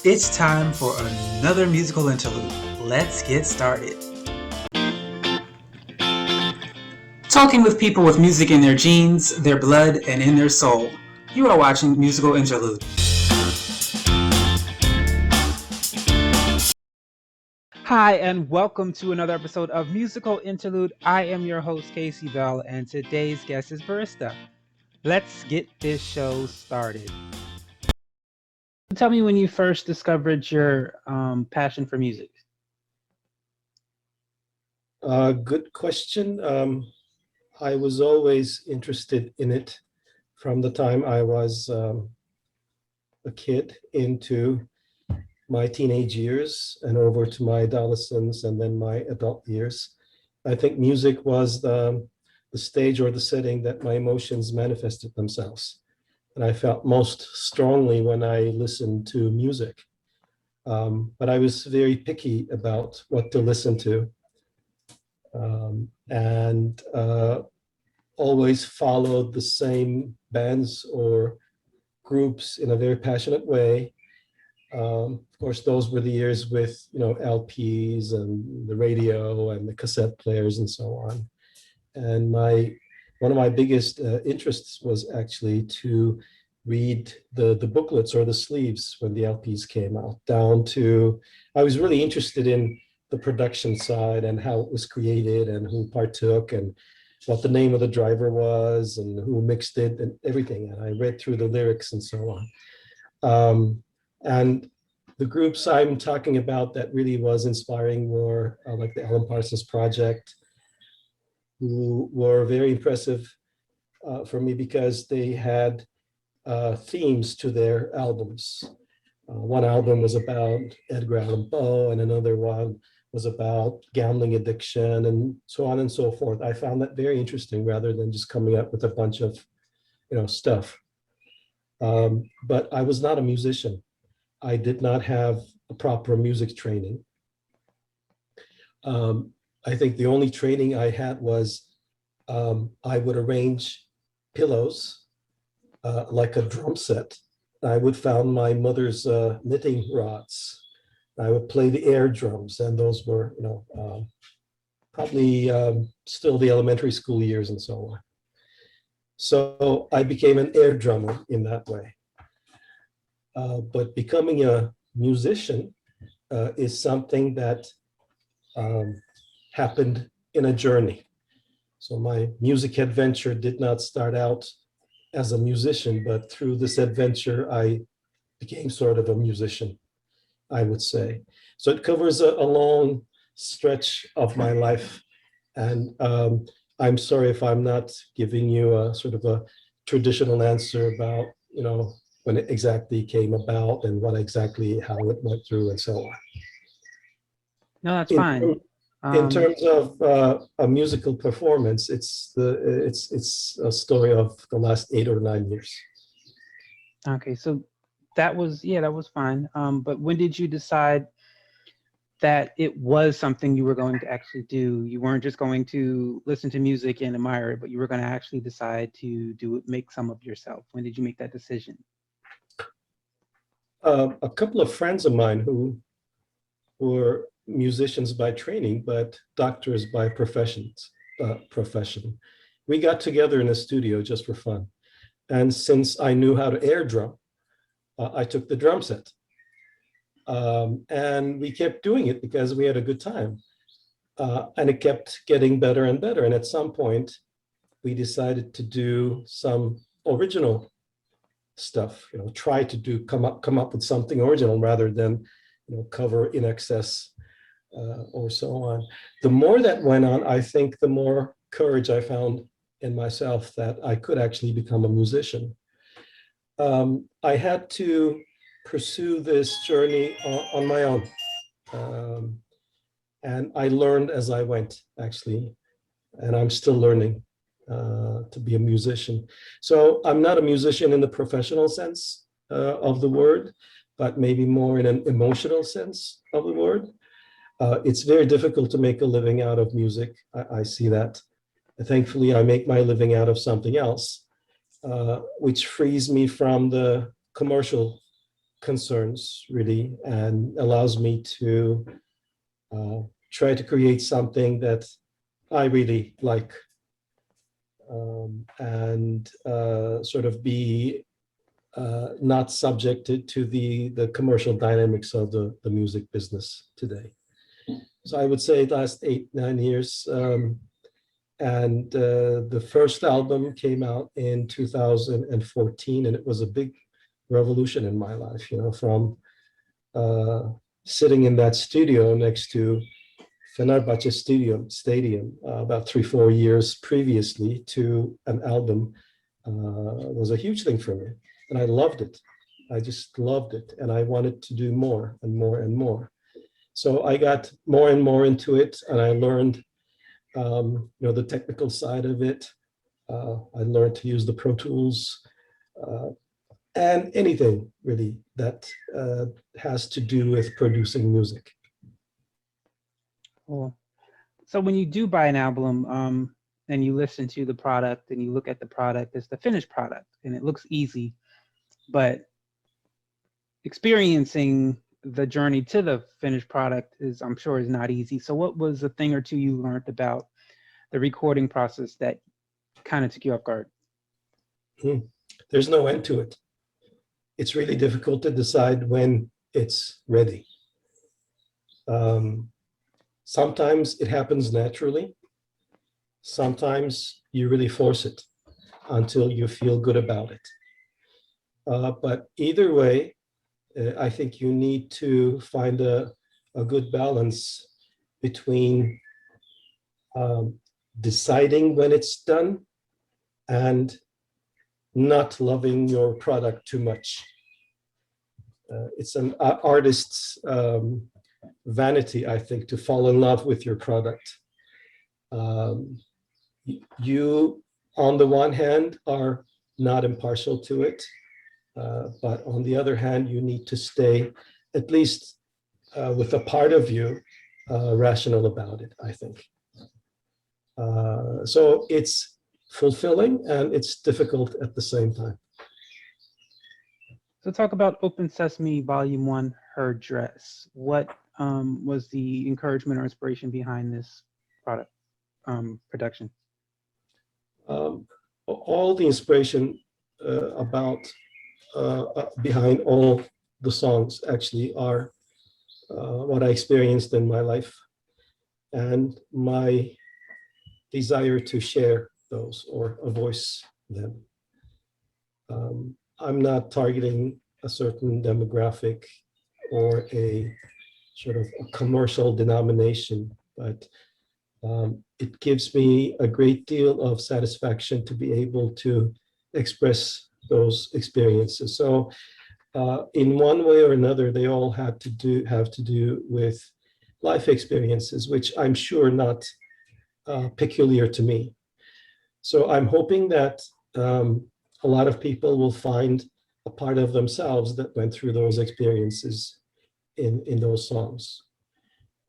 It's time for another musical interlude. Let's get started. Talking with people with music in their genes, their blood, and in their soul. You are watching Musical Interlude. Hi, and welcome to another episode of Musical Interlude. I am your host, Casey Bell, and today's guest is Barista. Let's get this show started. Tell me when you first discovered your passion for music. Good question. I was always interested in it from the time I was a kid into my teenage years and over to my adolescence and then my adult years. I think music was the stage or the setting that my emotions manifested themselves. And I felt most strongly when I listened to music. But I was very picky about what to listen to. And always followed the same bands or groups in a very passionate way. Of course, those were the years with LPs and the radio and the cassette players and so on. And one of my biggest interests was actually to read the booklets or the sleeves when the LPs came out. I was really interested in the production side and how it was created and who partook and what the name of the driver was and who mixed it and everything. And I read through the lyrics and so on. And the groups I'm talking about that really was inspiring were like the Alan Parsons Project, who were very impressive for me because they had themes to their albums. One album was about Edgar Allan Poe, and another one was about gambling addiction, and so on and so forth. I found that very interesting rather than just coming up with a bunch of stuff. But I was not a musician. I did not have a proper music training. I think the only training I had was I would arrange pillows like a drum set. I would found my mother's knitting rods. I would play the air drums, and those were, probably still the elementary school years and so on. So I became an air drummer in that way. But becoming a musician is something that happened in a journey. So my music adventure did not start out as a musician, but through this adventure, I became sort of a musician, I would say. So it covers a long stretch of my life. And I'm sorry if I'm not giving you a sort of a traditional answer about, when it exactly came about and how it went through and so on. No, that's fine. In terms of a musical performance, it's a story of the last 8 or 9 years. Okay, so that was fine. But when did you decide that it was something you were going to actually do? You weren't just going to listen to music and admire it, but you were going to actually decide to do it, make some of yourself. When did you make that decision? A couple of friends of mine who were musicians by training, but doctors by profession. We got together in a studio just for fun. And since I knew how to air drum, I took the drum set. And we kept doing it because we had a good time. And it kept getting better and better. And at some point, we decided to do some original stuff, try to come up with something original rather than cover in excess or so on. The more that went on, I think the more courage I found in myself that I could actually become a musician. I had to pursue this journey on my own. And I learned as I went, actually, and I'm still learning to be a musician. So I'm not a musician in the professional sense of the word, but maybe more in an emotional sense of the word. It's very difficult to make a living out of music. I see that. Thankfully, I make my living out of something else, which frees me from the commercial concerns, really, and allows me to try to create something that I really like, and sort of be not subjected to the commercial dynamics of the music business today. So I would say last 8, 9 years. And the first album came out in 2014, and it was a big revolution in my life, from sitting in that studio next to Fenerbahce Stadium about 3, 4 years previously to an album was a huge thing for me. And I loved it. I just loved it. And I wanted to do more and more and more. So I got more and more into it, and I learned the technical side of it. I learned to use the Pro Tools and anything really that has to do with producing music. Cool. So when you do buy an album and you listen to the product and you look at the product, it's the finished product and it looks easy, but experiencing the journey to the finished product is, I'm sure, is not easy. So what was a thing or two you learned about the recording process that kind of took you off guard? There's no end to it. It's really difficult to decide when it's ready. Sometimes it happens naturally. Sometimes you really force it until you feel good about it. But either way, I think you need to find a good balance between deciding when it's done and not loving your product too much. It's an artist's vanity, I think, to fall in love with your product. You, on the one hand, are not impartial to it, but on the other hand, you need to stay, at least with a part of you, rational about it, I think. So it's fulfilling and it's difficult at the same time. So talk about Open Sesame Volume 1, Her Dress. What was the encouragement or inspiration behind this product production? All the inspiration behind all the songs actually are what I experienced in my life and my desire to share those or voice them. I'm not targeting a certain demographic or a sort of a commercial denomination, but it gives me a great deal of satisfaction to be able to express those experiences. So in one way or another, they all have to do with life experiences, which I'm sure not peculiar to me. So I'm hoping that a lot of people will find a part of themselves that went through those experiences in those songs.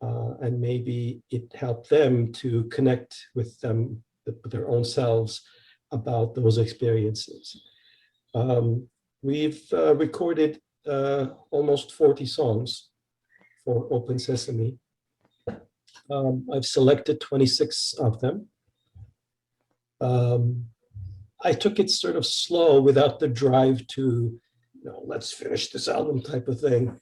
And maybe it helped them to connect with their own selves about those experiences. We've recorded almost 40 songs for Open Sesame. I've selected 26 of them. I took it sort of slow without the drive to, let's finish this album type of thing.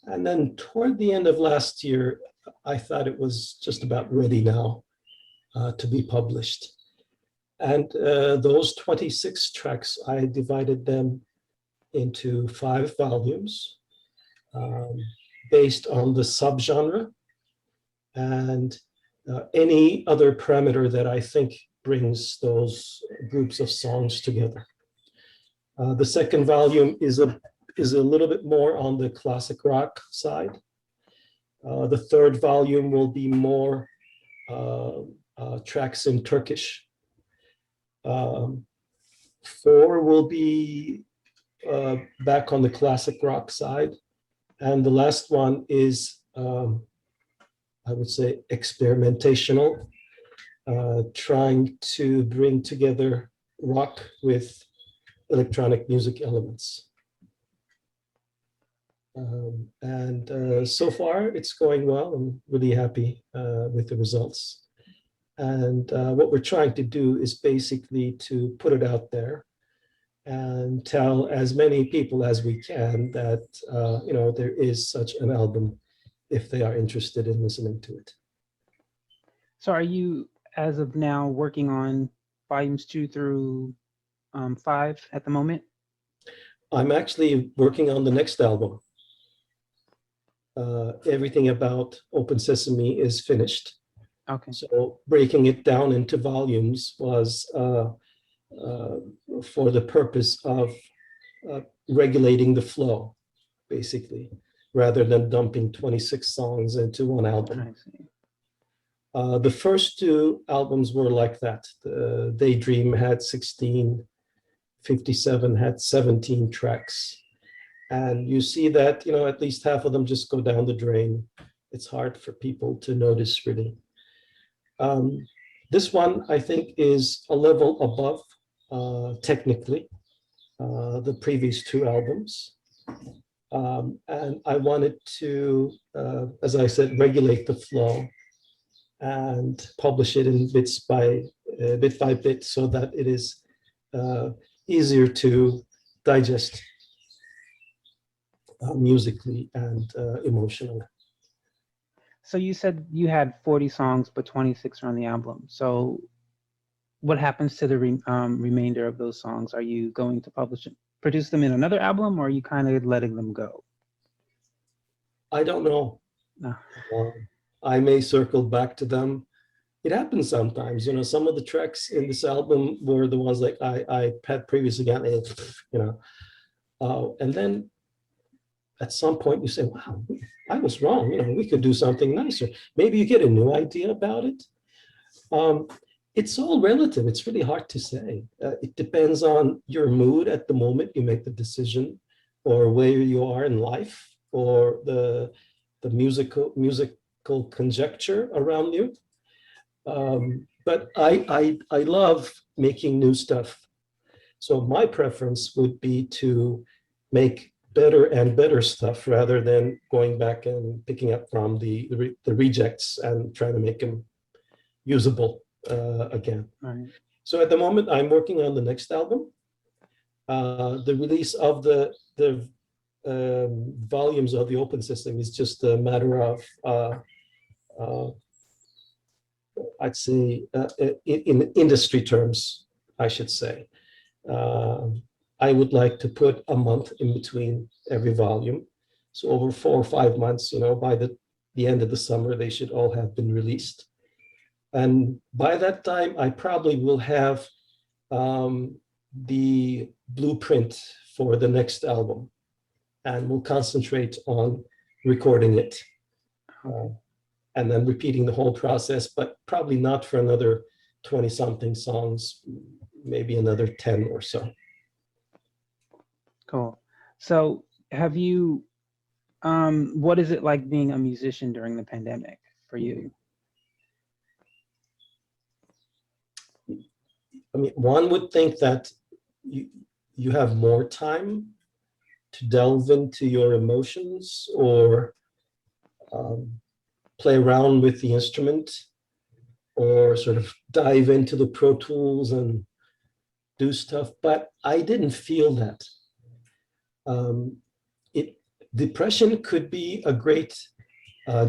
And then toward the end of last year, I thought it was just about ready now to be published. And those 26 tracks, I divided them into 5 volumes based on the subgenre and any other parameter that I think brings those groups of songs together. The second volume is a little bit more on the classic rock side. The third volume will be more tracks in Turkish. 4 will be back on the classic rock side. And the last one is, I would say, experimentational, trying to bring together rock with electronic music elements. And so far, it's going well. I'm really happy with the results. And what we're trying to do is basically to put it out there and tell as many people as we can that there is such an album if they are interested in listening to it. So are you, as of now, working on volumes 2 through 5 at the moment? I'm actually working on the next album. Everything about Open Sesame is finished. Okay. So breaking it down into volumes was for the purpose of regulating the flow, basically, rather than dumping 26 songs into one album. I see. The first two albums were like that. The Daydream had 16, 57 had 17 tracks. And you see that, at least half of them just go down the drain. It's hard for people to notice, really. This one, I think, is a level above, technically, the previous two albums. And I wanted to, as I said, regulate the flow and publish it in bit by bit so that it is easier to digest musically and emotionally. So you said you had 40 songs, but 26 are on the album. So what happens to the remainder of those songs? Are you going to produce them in another album, or are you kind of letting them go? I don't know. No. I may circle back to them. It happens sometimes, some of the tracks in this album were the ones like I had previously gotten, and then at some point you say, wow, I was wrong. We could do something nicer. Maybe you get a new idea about it. It's all relative. It's really hard to say. It depends on your mood at the moment you make the decision, or where you are in life, or the musical conjecture around you. But I love making new stuff. So my preference would be to make better and better stuff rather than going back and picking up from the rejects and trying to make them usable again. Right. So at the moment, I'm working on the next album. The release of the volumes of the open system is just a matter of, I'd say, in industry terms, I should say. I would like to put a month in between every volume. So over 4 or 5 months, by the end of the summer, they should all have been released. And by that time, I probably will have the blueprint for the next album, and we'll concentrate on recording it and then repeating the whole process, but probably not for another 20-something songs, maybe another 10 or so. Cool. So have you, what is it like being a musician during the pandemic for you? I mean, one would think that you have more time to delve into your emotions or play around with the instrument, or sort of dive into the Pro Tools and do stuff, but I didn't feel that. Depression could be a great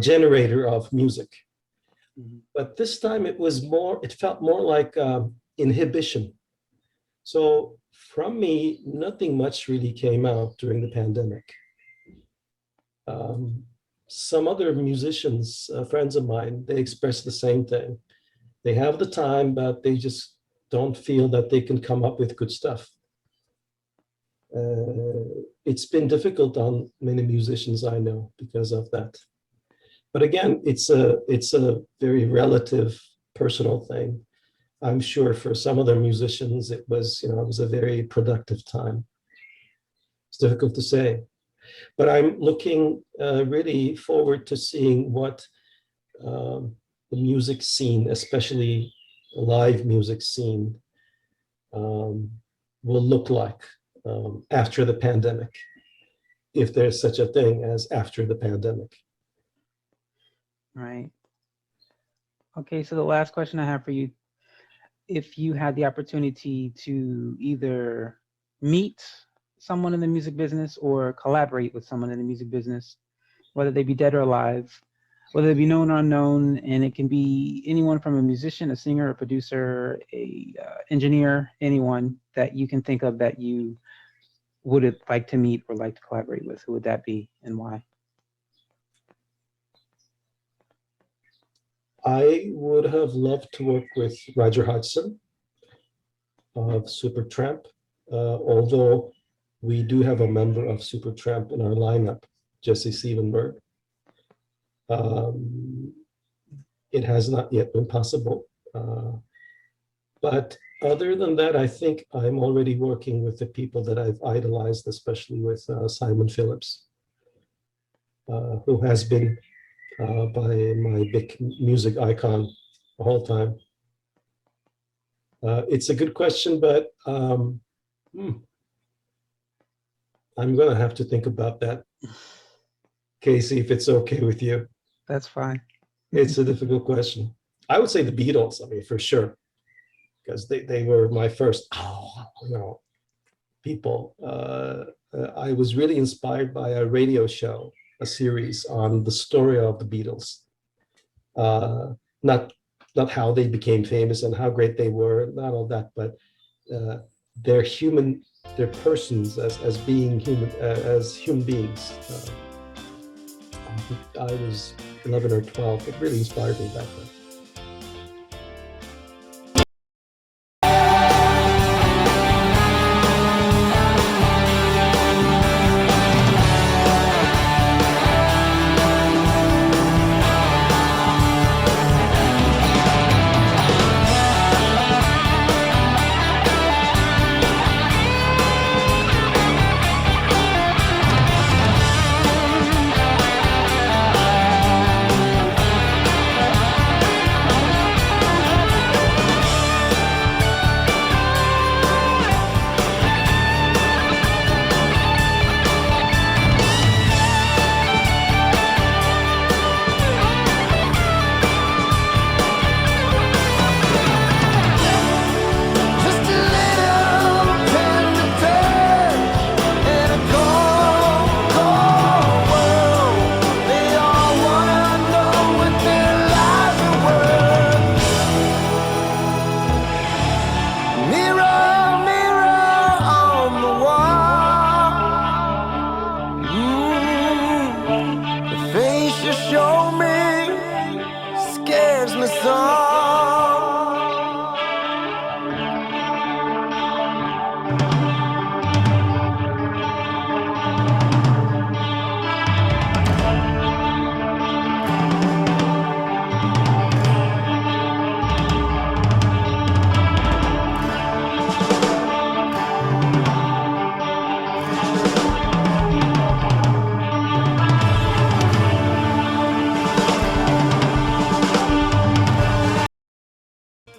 generator of music, but this time it felt more like inhibition. So from me, nothing much really came out during the pandemic. Some other musicians, friends of mine, they express the same thing. They have the time, but they just don't feel that they can come up with good stuff. It's been difficult on many musicians I know because of that. But again, it's a very relative, personal thing. I'm sure for some other musicians, it was a very productive time. It's difficult to say, but I'm looking really forward to seeing what the music scene, especially the live music scene, will look like after the pandemic. if there's such a thing as after the pandemic. Right. Okay, so the last question I have for you, if you had the opportunity to either meet someone in the music business or collaborate with someone in the music business, whether they be dead or alive, whether they be known or unknown, and it can be anyone from a musician, a singer, a producer, a engineer, anyone that you can think of that you would have liked to meet or like to collaborate with, who would that be and why? I would have loved to work with Roger Hodgson of Supertramp, although we do have a member of Supertramp in our lineup, Jesse Sievenberg. It has not yet been possible. But other than that, I think I'm already working with the people that I've idolized, especially with Simon Phillips, who has been by my big music icon the whole time. It's a good question, but I'm going to have to think about that, Casey, if it's okay with you. That's fine. It's a difficult question. I would say the Beatles, I mean, for sure, because they were my first, people. I was really inspired by a radio show, a series on the story of the Beatles. Not how they became famous and how great they were, not all that, but their persons as being human, as human beings. I was 11 or 12. It really inspired me back then.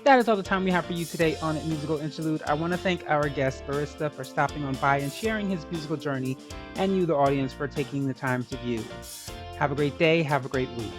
That is all the time we have for you today on Musical Interlude. I want to thank our guest, Barista, for stopping on by and sharing his musical journey, and you, the audience, for taking the time to view. Have a great day. Have a great week.